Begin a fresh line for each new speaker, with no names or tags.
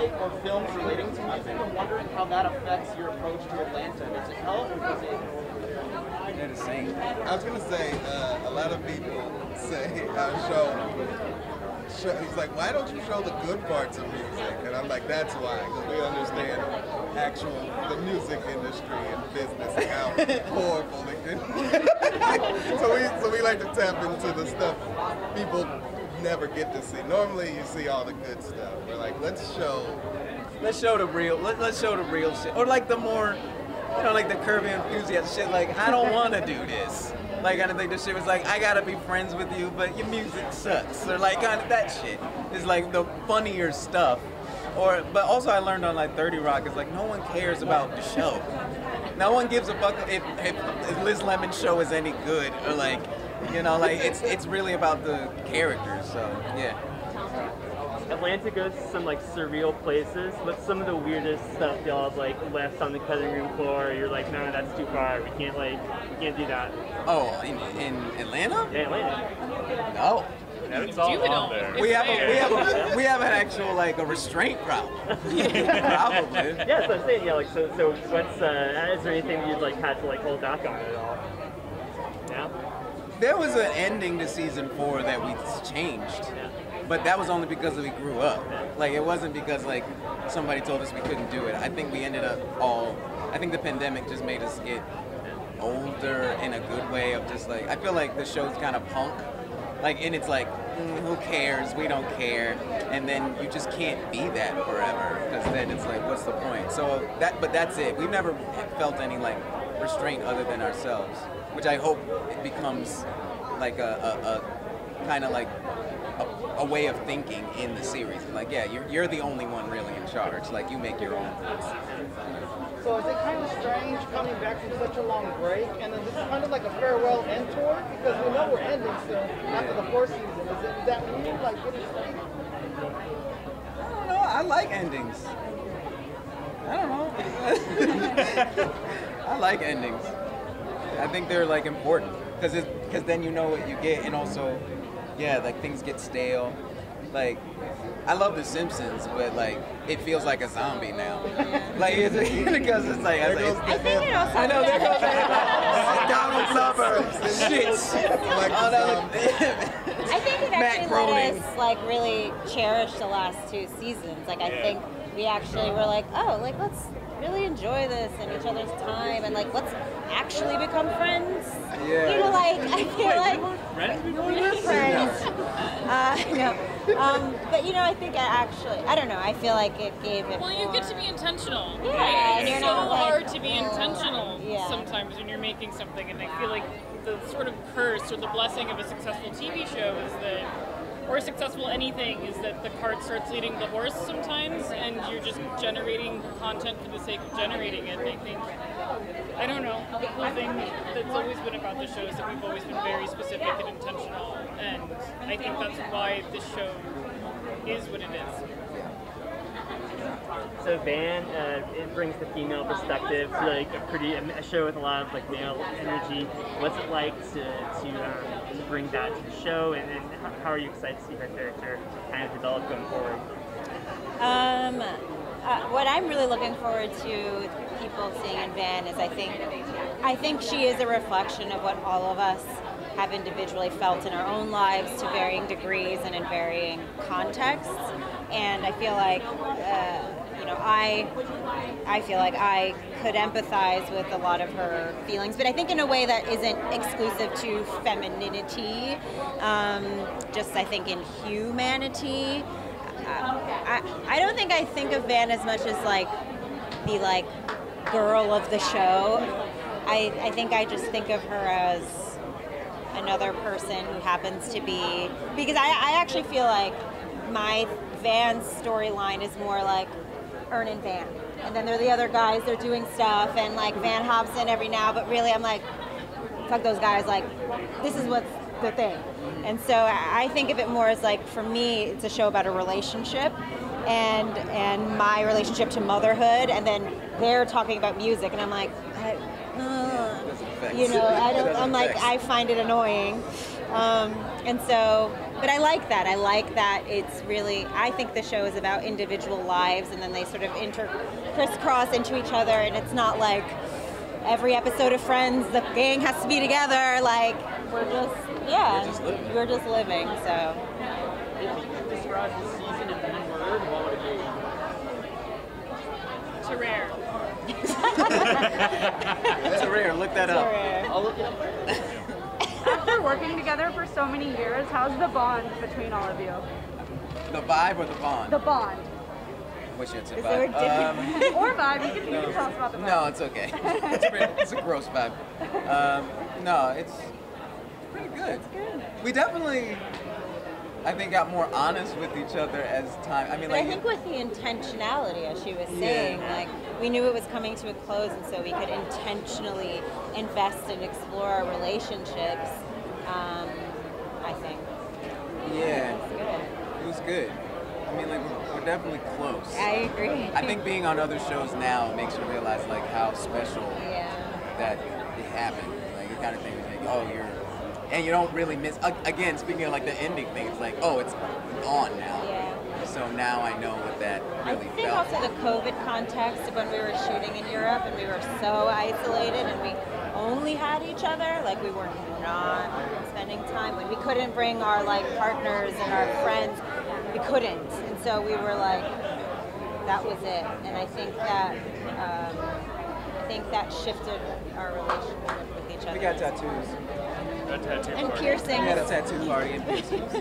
write or films relating to music, I'm wondering how that affects your approach to Atlanta. Does it help or does it?
They're the same.
I was gonna say, a lot of people say our show. He's like, why don't you show the good parts of music? And I'm like, that's why, because we understand the music industry and business and how horrible it can. so we like to tap into the stuff people never get to see. Normally, you see all the good stuff. We're like, let's show
the real. Let's show the real shit, or like the more, like the Curvy Enthusiast shit. Like, I don't want to do this. Like, I think this shit was like, I gotta be friends with you, but your music sucks. Or like, kind of that shit is like the funnier stuff. But also I learned on like 30 Rock is like, no one cares about the show. No one gives a fuck if Liz Lemon's show is any good, or like, like it's really about the characters. So yeah.
Atlanta goes to some like surreal places. What's some of the weirdest stuff y'all have like left on the cutting room floor? You're like, no, that's too far. We can't do that.
Oh, in Atlanta?
Yeah, Atlanta.
No.
Yeah, it's all on there.
We have an actual like a restraint problem. Probably.
Yeah, so I'm saying, yeah, like so what's is there anything that you'd like had to like hold back on at all? Yeah.
There was an ending to season 4 that we changed.
Yeah.
But that was only because we grew up. Like, it wasn't because like somebody told us we couldn't do it. I think we ended up I think the pandemic just made us get older in a good way of just like, I feel like the show's kind of punk. Like, and it's like, who cares? We don't care. And then you just can't be that forever, because then it's like, what's the point? So but that's it. We've never felt any like restraint other than ourselves, which I hope it becomes like a kind of like a way of thinking in the series. Like, yeah, you're the only one really in charge. Like, you make your own rules.
So is it kind of strange coming back from such a long break, and then this is kind of like a farewell end tour, because we know we're ending soon after the 4th season. Is that weird? Like, getting strange?
I don't know. I like endings. I don't know. I like endings. I think they're like important because then you know what you get, and also, yeah, like things get stale. Like, I love The Simpsons, but like it feels like a zombie now. Like, it's because it's like
I think it also.
I know there goes Donald Suburbs. Shit.
I think it actually let us like really cherish the last 2 seasons. Like, I think we actually were like, oh, like let's really enjoy this and each other's time, and like let's actually become friends.
Yeah.
Like, I feel like
We
we're friends. No. But I think I don't know, I feel like it gave it
Well, you get to be intentional.
Yeah,
right?
and
It's
you're
so
not like,
hard to be intentional
Yeah.
sometimes when you're making something, and I feel like the sort of curse or the blessing of a successful TV show is that, or successful anything, is that the cart starts leading the horse sometimes, and you're just generating content for the sake of generating it. And I think, I don't know, the cool thing that's always been about the show is that we've always been very specific and intentional, and I think that's why this show is what it is.
So Van, it brings the female perspective to like a show with a lot of like male energy. What's it like to bring that to the show, and how are you excited to see her character kind of develop going forward?
What I'm really looking forward to people seeing in Van is I think she is a reflection of what all of us have individually felt in our own lives to varying degrees and in varying contexts. And I feel like, I feel like I could empathize with a lot of her feelings, but I think in a way that isn't exclusive to femininity, just I think in humanity. I don't think I think of Van as much as like the like girl of the show. I think I just think of her as another person who happens to be, because I actually feel like my Van storyline is more like Ern and Van, and then there are the other guys, they're doing stuff, and like Van hops in every now, but really I'm like, fuck those guys, like this is what's the thing. And so I think of it more as like, for me, it's a show about a relationship and my relationship to motherhood, and then they're talking about music, and I'm like, I find it annoying. And so But I like that. I like that it's really, I think the show is about individual lives, and then they sort of crisscross into each other, and it's not like every episode of Friends, the gang has to be together. Like, we're just living, so.
If you could describe the season in one word, what would it be?
Terrare.
Terrare, look that up.
I'll look it up.
After working together for so many years, how's the bond between all of you?
The vibe or the bond?
The bond.
Wish it's a
Is there a
vibe.
difference?
Or vibe, you can tell us about the vibe.
No, it's okay. It's a gross vibe. No, it's pretty good.
It's good.
We definitely, I think, got more honest with each other as time. I mean,
But
like,
I think with the intentionality, as she was saying, like, we knew it was coming to a close, and so we could intentionally invest and explore our relationships. I think.
yeah,
It's good.
it was good. I mean, like, we're definitely close.
I agree.
I think being on other shows now makes you realize like how special
Yeah.
that it happened. Like, you kind of think like, oh, and you don't really miss. Again, speaking of like the ending thing, it's like, oh, it's on now.
Yeah.
So now I know what that
I
really
think
felt.
also the COVID context of when we were shooting in Europe and we were so isolated and we only had each other, like we were not spending time when we couldn't bring our like partners and our friends, we couldn't, and so we were like, that was it. And I think that shifted our relationship with each other.
We got tattoos.
A tattoo
And
party.
piercings.
We had a tattoo party and piercings.